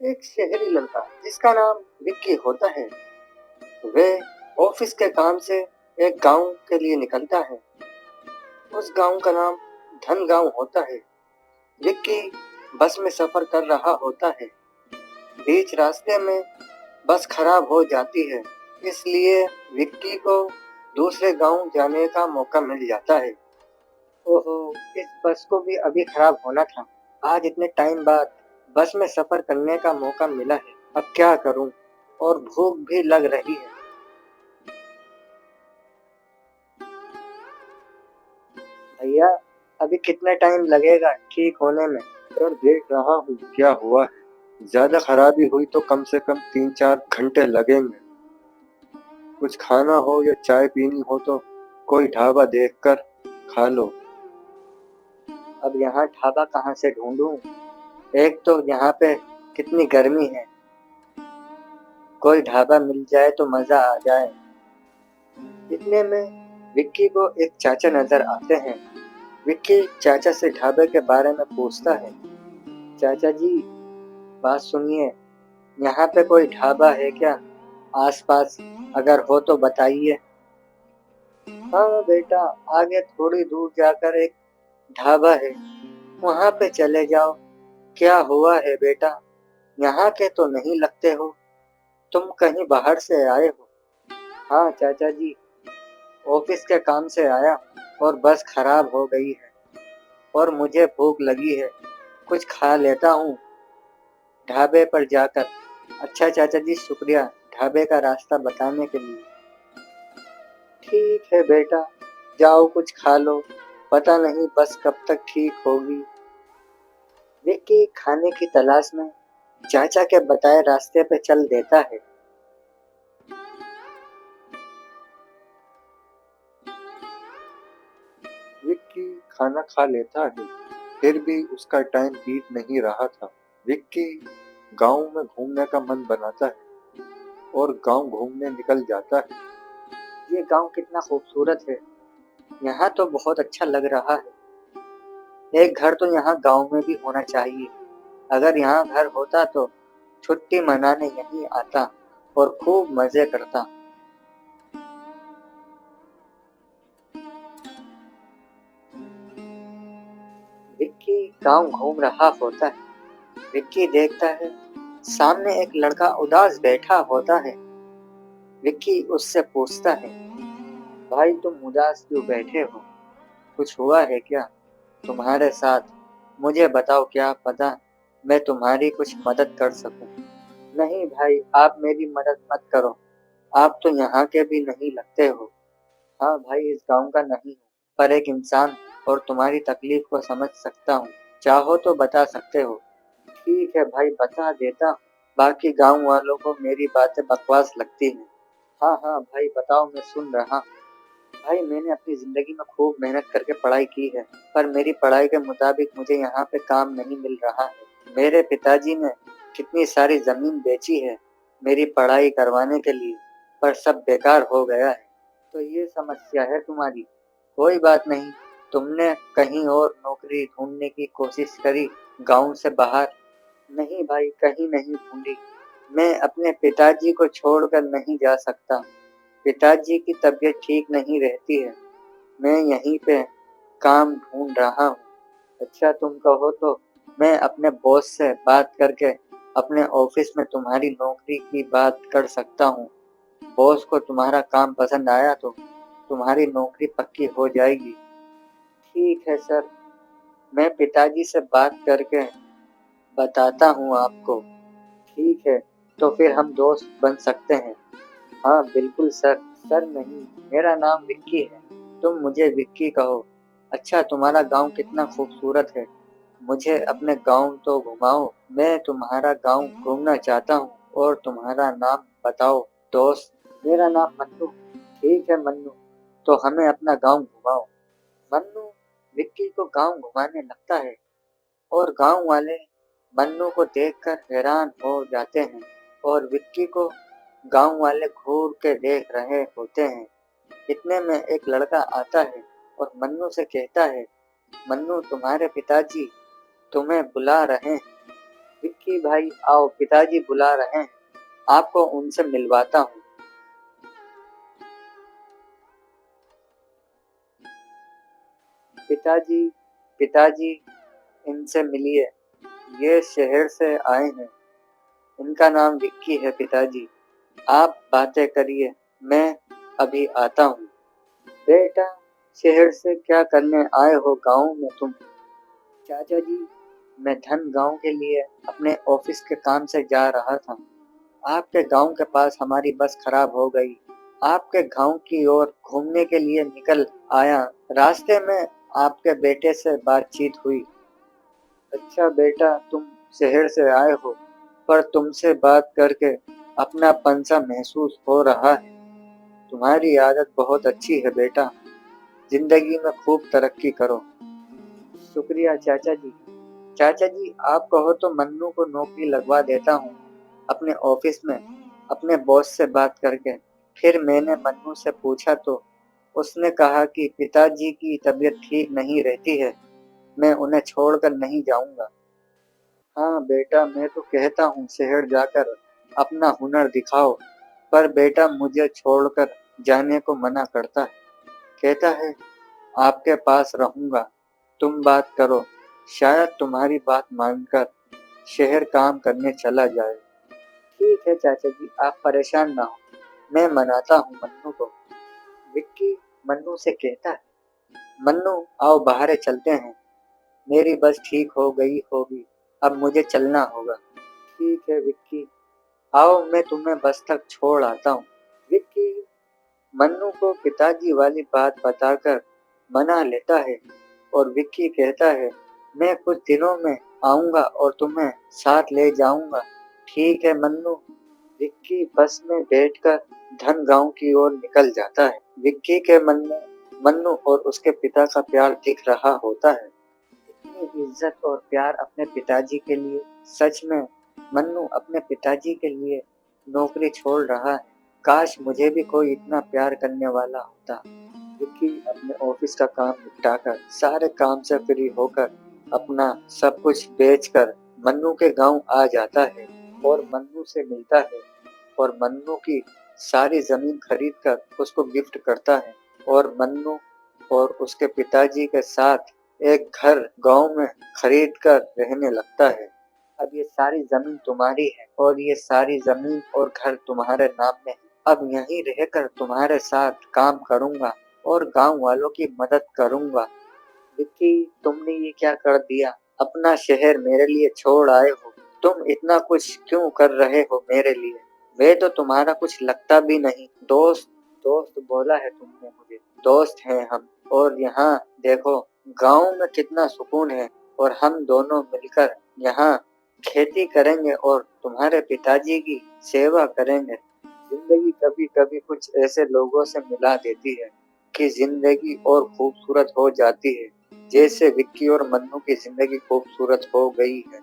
एक शहरी लड़का जिसका नाम विक्की होता है। वह ऑफिस के काम से एक गांव के लिए निकलता है। उस गांव का नाम धन गांव होता है। विक्की बस में सफर कर रहा होता है। बीच रास्ते में बस खराब हो जाती है, इसलिए विक्की को दूसरे गांव जाने का मौका मिल जाता है। ओहो, इस बस को भी अभी खराब होना था। आज इतने टाइम बाद बस में सफर करने का मौका मिला है। अब क्या करूं? और भूख भी लग रही है। भैया, अभी कितना टाइम लगेगा ठीक होने में? सर, देख रहा हूँ क्या हुआ है। ज्यादा खराबी हुई तो कम से कम 3-4 घंटे लगेंगे। कुछ खाना हो या चाय पीनी हो तो कोई ढाबा देखकर खा लो। अब यहाँ ढाबा कहाँ से ढूंढूं? एक तो यहाँ पे कितनी गर्मी है। कोई ढाबा मिल जाए तो मजा आ जाए। इतने में विक्की को एक चाचा नजर आते हैं। विक्की चाचा से ढाबे के बारे में पूछता है। चाचा जी, बात सुनिए, यहाँ पे कोई ढाबा है क्या आसपास? अगर हो तो बताइए। हाँ बेटा, आगे थोड़ी दूर जाकर एक ढाबा है, वहाँ पे चले जाओ। क्या हुआ है बेटा? यहाँ के तो नहीं लगते हो, तुम कहीं बाहर से आए हो? हाँ चाचा जी, ऑफिस के काम से आया और बस खराब हो गई है और मुझे भूख लगी है, कुछ खा लेता हूँ ढाबे पर जाकर। अच्छा चाचा जी, शुक्रिया ढाबे का रास्ता बताने के लिए। ठीक है बेटा, जाओ कुछ खा लो, पता नहीं बस कब तक ठीक होगी। विक्की खाने की तलाश में चाचा के बताए रास्ते पे चल देता है। विक्की खाना खा लेता है, फिर भी उसका टाइम बीत नहीं रहा था। विक्की गांव में घूमने का मन बनाता है और गांव घूमने निकल जाता है। ये गांव कितना खूबसूरत है, यहाँ तो बहुत अच्छा लग रहा है। एक घर तो यहाँ गांव में भी होना चाहिए। अगर यहाँ घर होता तो छुट्टी मनाने यहीं आता और खूब मजे करता। विक्की गांव घूम रहा होता है। विक्की देखता है सामने एक लड़का उदास बैठा होता है। विक्की उससे पूछता है, भाई तुम उदास क्यों बैठे हो? कुछ हुआ है क्या तुम्हारे साथ? मुझे बताओ, क्या पता मैं तुम्हारी कुछ मदद कर सकूं। नहीं भाई, आप मेरी मदद मत करो, आप तो यहाँ के भी नहीं लगते हो। हाँ भाई, इस गांव का नहीं हूँ, पर एक इंसान और तुम्हारी तकलीफ को समझ सकता हूँ। चाहो तो बता सकते हो। ठीक है भाई, बता देता हूँ। बाकी गांव वालों को मेरी बातें बकवास लगती हैं। हाँ हाँ भाई, बताओ, मैं सुन रहा हूँ। भाई, मैंने अपनी जिंदगी में खूब मेहनत करके पढ़ाई की है, पर मेरी पढ़ाई के मुताबिक मुझे यहाँ पे काम नहीं मिल रहा है। मेरे पिताजी ने कितनी सारी जमीन बेची है मेरी पढ़ाई करवाने के लिए, पर सब बेकार हो गया है। तो ये समस्या है तुम्हारी? कोई बात नहीं, तुमने कहीं और नौकरी ढूंढने की कोशिश करी गांव से बाहर? नहीं भाई, कहीं नहीं ढूंढी। मैं अपने पिताजी को छोड़कर नहीं जा सकता। पिताजी की तबीयत ठीक नहीं रहती है। मैं यहीं पे काम ढूंढ रहा हूँ। अच्छा, तुम कहो तो मैं अपने बॉस से बात करके अपने ऑफिस में तुम्हारी नौकरी की बात कर सकता हूँ। बॉस को तुम्हारा काम पसंद आया तो तुम्हारी नौकरी पक्की हो जाएगी। ठीक है सर, मैं पिताजी से बात करके बताता हूँ आपको। ठीक है, तो फिर हम दोस्त बन सकते हैं। हाँ बिल्कुल सर। सर नहीं, मेरा नाम विक्की है, तुम मुझे विक्की कहो। अच्छा, तुम्हारा गांव कितना खूबसूरत है, मुझे अपने गांव तो घुमाओ। मैं तुम्हारा गांव घूमना चाहता हूँ। और तुम्हारा नाम बताओ दोस्त? मेरा नाम मन्नू। ठीक है मन्नू, तो हमें अपना गांव घुमाओ। मन्नू विक्की को गांव घुमाने लगता है और गांव वाले मन्नू को देखकर हैरान हो जाते हैं और विक्की को गांव वाले घूर के देख रहे होते हैं। इतने में एक लड़का आता है और मन्नू से कहता है, मन्नू, तुम्हारे पिताजी तुम्हें बुला रहे हैं। विक्की भाई आओ, पिताजी बुला रहे हैं, आपको उनसे मिलवाता हूँ। पिताजी, पिताजी, इनसे मिलिए, ये शहर से आए हैं, इनका नाम विक्की है। पिताजी आप बातें करिए, मैं अभी आता हूँ। बेटा, शहर से क्या करने आए हो गांव में तुम? चाचा जी, मैं धन गांव के लिए अपने ऑफिस के काम से जा रहा था। आपके गांव के पास हमारी बस खराब हो गई। आपके गांव की ओर घूमने के लिए निकल आया। रास्ते में आपके बेटे से बातचीत हुई। अच्छा बेटा, तुम शहर से आए हो, पर तुमसे बात करके अपनापन सा महसूस हो रहा है। तुम्हारी आदत बहुत अच्छी है बेटा, जिंदगी में खूब तरक्की करो। शुक्रिया चाचा जी। चाचा जी आप कहो तो मन्नू को नौकरी लगवा देता हूँ अपने ऑफिस में, अपने बॉस से बात करके। फिर मैंने मन्नू से पूछा तो उसने कहा कि पिताजी की तबीयत ठीक नहीं रहती है, मैं उन्हें छोड़कर नहीं जाऊंगा। हाँ बेटा, मैं तो कहता हूँ शहर जाकर अपना हुनर दिखाओ, पर बेटा मुझे छोड़कर जाने को मना करता है। कहता है आपके पास रहूंगा, तुम बात करो, शायद तुम्हारी बात मानकर शहर काम करने चला जाए। ठीक है चाचा जी, आप परेशान ना हो, मैं मनाता हूँ मन्नू को। विक्की मन्नू से कहता है, मन्नू आओ बाहर चलते हैं, मेरी बस ठीक हो गई होगी, अब मुझे चलना होगा। ठीक है विक्की, आओ मैं तुम्हें बस तक छोड़ आता हूँ। विक्की मन्नू को पिताजी वाली बात बताकर मना लेता है और विक्की कहता है मैं कुछ दिनों में आऊंगा और तुम्हें साथ ले जाऊंगा। ठीक है मन्नू। विक्की बस में बैठकर धन गांव की ओर निकल जाता है। विक्की के मन में मन्नू और उसके पिता का प्यार दिख रहा होता है। इतनी इज्जत और प्यार अपने पिताजी के लिए, सच में मन्नू अपने पिताजी के लिए नौकरी छोड़ रहा है। काश मुझे भी कोई इतना प्यार करने वाला होता। विक्की अपने ऑफिस का काम निपटाकर, सारे काम से फ्री होकर, अपना सब कुछ बेचकर मन्नू के गांव आ जाता है और मन्नू से मिलता है और मन्नू की सारी जमीन खरीदकर उसको गिफ्ट करता है और मन्नू और उसके पिताजी के साथ एक घर गांव में खरीद कर रहने लगता है। अब ये सारी जमीन तुम्हारी है और ये सारी जमीन और घर तुम्हारे नाम में है। अब यहीं रहकर तुम्हारे साथ काम करूंगा और गांव वालों की मदद करूंगा। विक्की तुमने ये क्या कर दिया? अपना शहर मेरे लिए छोड़ आए हो, तुम इतना कुछ क्यों कर रहे हो मेरे लिए? वे तो तुम्हारा कुछ लगता भी नहीं। दोस्त, दोस्त बोला है तुमने मुझे, दोस्त हैं हम। और यहाँ देखो गांव में कितना सुकून है और हम दोनों मिलकर यहाँ खेती करेंगे और तुम्हारे पिताजी की सेवा करेंगे। जिंदगी कभी कभी कुछ ऐसे लोगों से मिला देती है कि जिंदगी और खूबसूरत हो जाती है, जैसे विक्की और मन्नू की जिंदगी खूबसूरत हो गई है।